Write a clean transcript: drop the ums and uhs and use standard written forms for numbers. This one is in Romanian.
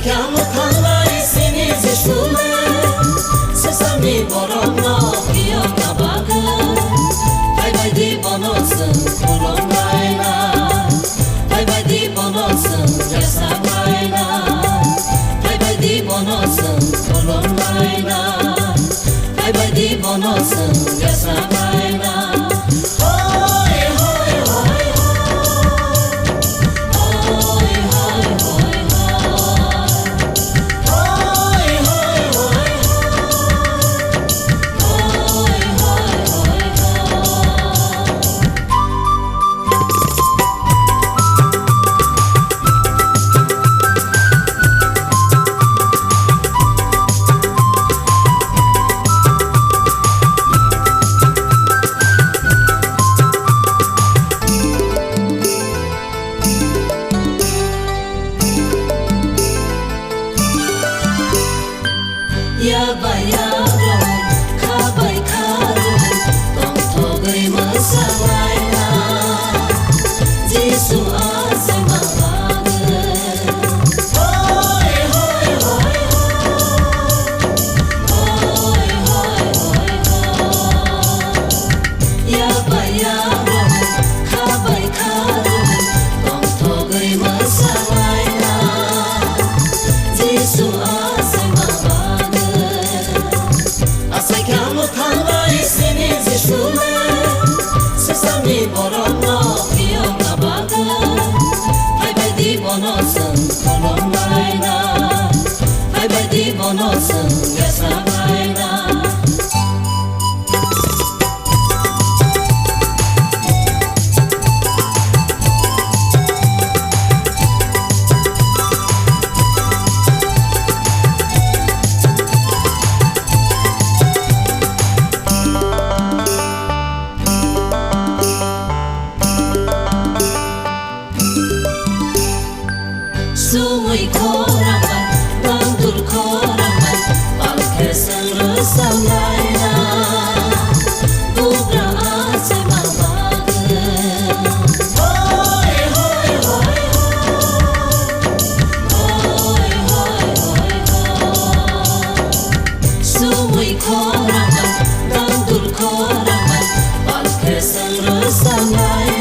Asajkamu kanlai sini zishule Sesami boromno kiyo kabaga Bay bay di bonosun kulonlayla Bay bay di bonosun yasaklayla Bay bay di bonosun kulonlayla Bay bay di bonosun yasaklayla Yabayaro, kabay karo, tong togay masalayla Jisu ase mabagay Hoy, hoy, hoy, hoy Hoy, hoy, hoy Yabayaro, kabay karo, tong togay masalayla Jisu ase mabagay Asajkamu kanlai sini zishule Sesami boromno kiyo kabaga Bay bay di bonosun kulonlayla Bay bay di bonosun yasaklayla Sumuy koraman, bandul koraman Balkesel resalayla Bugra ase mabagay Hoy, hoy, hoy, hoy Hoy, hoy, hoy Sumuy koraman, bandul koraman Balkesel resalayla